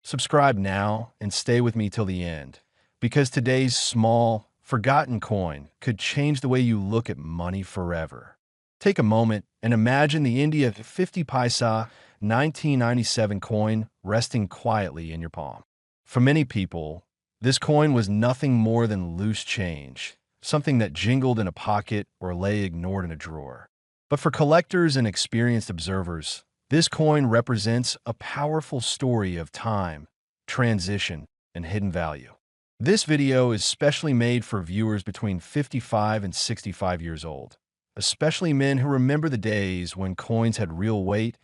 Subscribe now and stay with me till the end, because today's small, forgotten coin could change the way you look at money forever. Take a moment and imagine the India 50 Paisa 1997 coin resting quietly in your palm. For many people, this coin was nothing more than loose change, something that jingled in a pocket or lay ignored in a drawer. But for collectors and experienced observers, this coin represents a powerful story of time, transition, and hidden value. This video is specially made for viewers between 55 and 65 years old, especially men who remember the days when coins had real weight,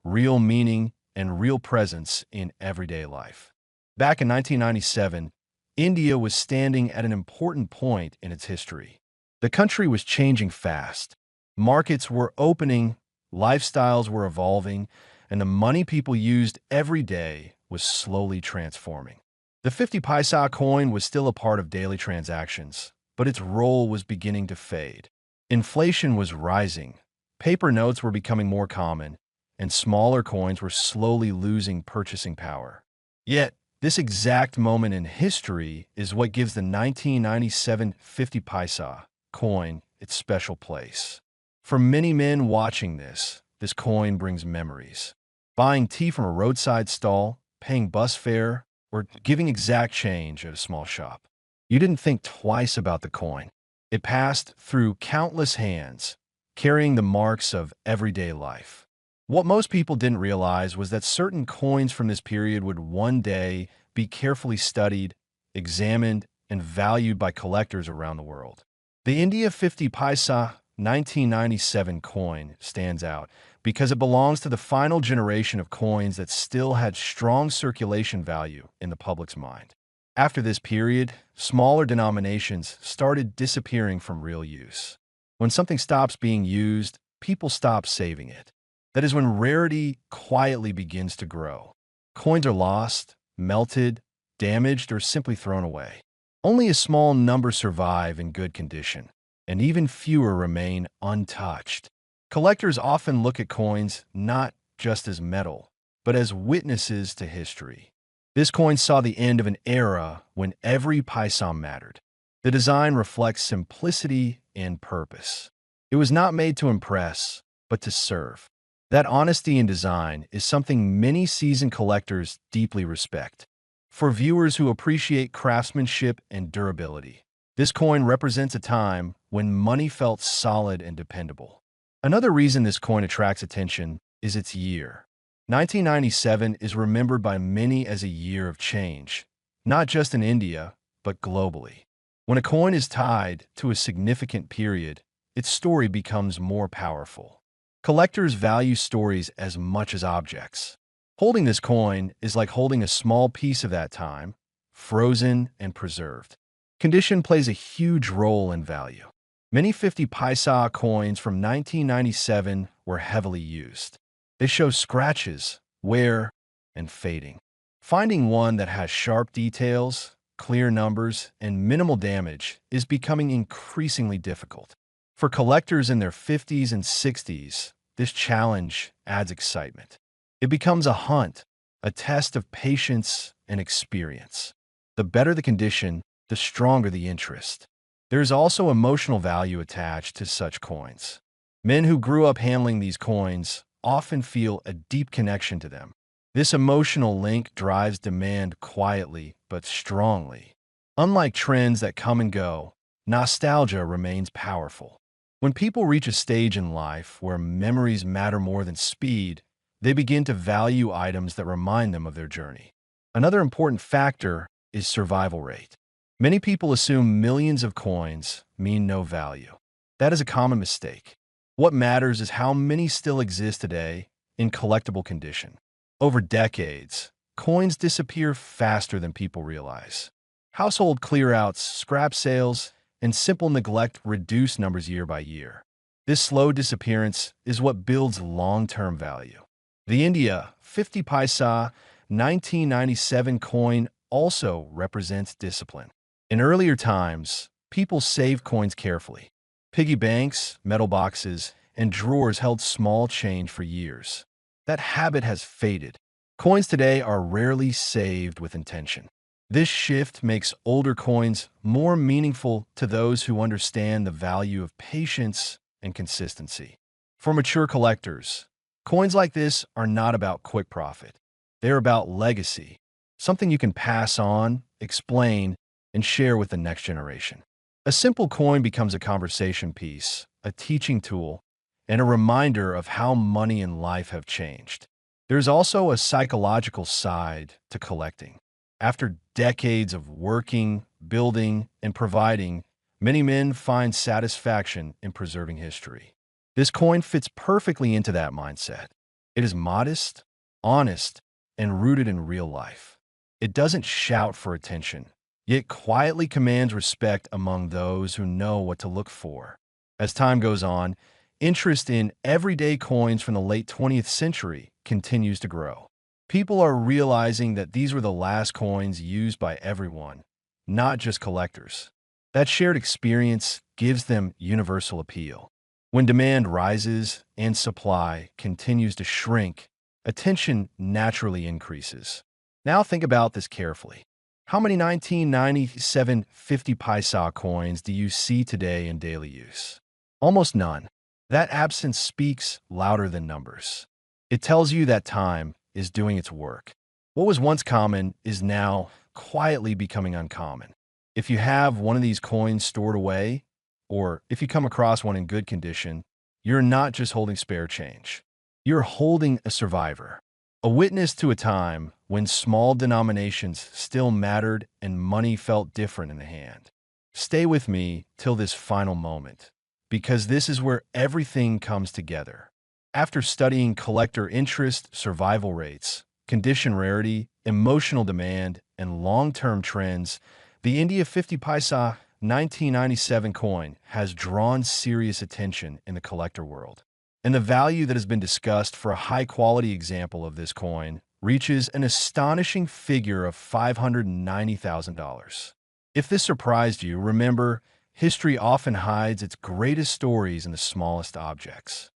real meaning, and real presence in everyday life. Back in 1997, India was standing at an important point in its history. The country was changing fast. Markets were opening, lifestyles were evolving, and the money people used every day was slowly transforming. The 50 paisa coin was still a part of daily transactions, but its role was beginning to fade. Inflation was rising, paper notes were becoming more common, and smaller coins were slowly losing purchasing power. Yet, this exact moment in history is what gives the 1997 50 paisa coin its special place. For many men watching this coin brings memories. Buying tea from a roadside stall, paying bus fare, or giving exact change at a small shop. You didn't think twice about the coin. It passed through countless hands, carrying the marks of everyday life. What most people didn't realize was that certain coins from this period would one day be carefully studied, examined, and valued by collectors around the world. The India 50 Paisa 1997 coin stands out because it belongs to the final generation of coins that still had strong circulation value in the public's mind. After this period, smaller denominations started disappearing from real use. When something stops being used, people stop saving it. That is when rarity quietly begins to grow. Coins are lost, melted, damaged, or simply thrown away. Only a small number survive in good condition, and even fewer remain untouched. Collectors often look at coins not just as metal, but as witnesses to history. This coin saw the end of an era when every paisa mattered. The design reflects simplicity and purpose. It was not made to impress, but to serve. That honesty in design is something many seasoned collectors deeply respect. For viewers who appreciate craftsmanship and durability, this coin represents a time when money felt solid and dependable. Another reason this coin attracts attention is its year. 1997 is remembered by many as a year of change, not just in India, but globally. When a coin is tied to a significant period, its story becomes more powerful. Collectors value stories as much as objects. Holding this coin is like holding a small piece of that time, frozen and preserved. Condition plays a huge role in value. Many 50 paisa coins from 1997 were heavily used. They show scratches, wear, and fading. Finding one that has sharp details, clear numbers, and minimal damage is becoming increasingly difficult. For collectors in their 50s and 60s, this challenge adds excitement. It becomes a hunt, a test of patience and experience. The better the condition, the stronger the interest. There is also emotional value attached to such coins. Men who grew up handling these coins often feel a deep connection to them. This emotional link drives demand quietly but strongly. Unlike trends that come and go, nostalgia remains powerful. When people reach a stage in life where memories matter more than speed, they begin to value items that remind them of their journey. Another important factor is survival rate. Many people assume millions of coins mean no value. That is a common mistake. What matters is how many still exist today in collectible condition. Over decades, coins disappear faster than people realize. Household clearouts, scrap sales, and simple neglect reduce numbers year by year. This slow disappearance is what builds long-term value. The India 50 Paisa 1997 coin also represents discipline. In earlier times, people saved coins carefully. Piggy banks, metal boxes, and drawers held small change for years. That habit has faded. Coins today are rarely saved with intention. This shift makes older coins more meaningful to those who understand the value of patience and consistency. For mature collectors, coins like this are not about quick profit. They're about legacy, something you can pass on, explain, and share with the next generation. A simple coin becomes a conversation piece, a teaching tool, and a reminder of how money and life have changed. There's also a psychological side to collecting. After decades of working, building, and providing, many men find satisfaction in preserving history. This coin fits perfectly into that mindset. It is modest, honest, and rooted in real life. It doesn't shout for attention, yet quietly commands respect among those who know what to look for. As time goes on, interest in everyday coins from the late 20th century continues to grow. People are realizing that these were the last coins used by everyone, not just collectors. That shared experience gives them universal appeal. When demand rises and supply continues to shrink, attention naturally increases. Now think about this carefully. How many 1997 50 Paisa coins do you see today in daily use? Almost none. That absence speaks louder than numbers. It tells you that time is doing its work. What was once common is now quietly becoming uncommon. If you have one of these coins stored away, or if you come across one in good condition, you're not just holding spare change. You're holding a survivor, a witness to a time when small denominations still mattered and money felt different in the hand. Stay with me till this final moment, because this is where everything comes together. After studying collector interest, survival rates, condition rarity, emotional demand, and long-term trends, the India 50 Paisa 1997 coin has drawn serious attention in the collector world. And the value that has been discussed for a high-quality example of this coin reaches an astonishing figure of $590,000. If this surprised you, remember, history often hides its greatest stories in the smallest objects.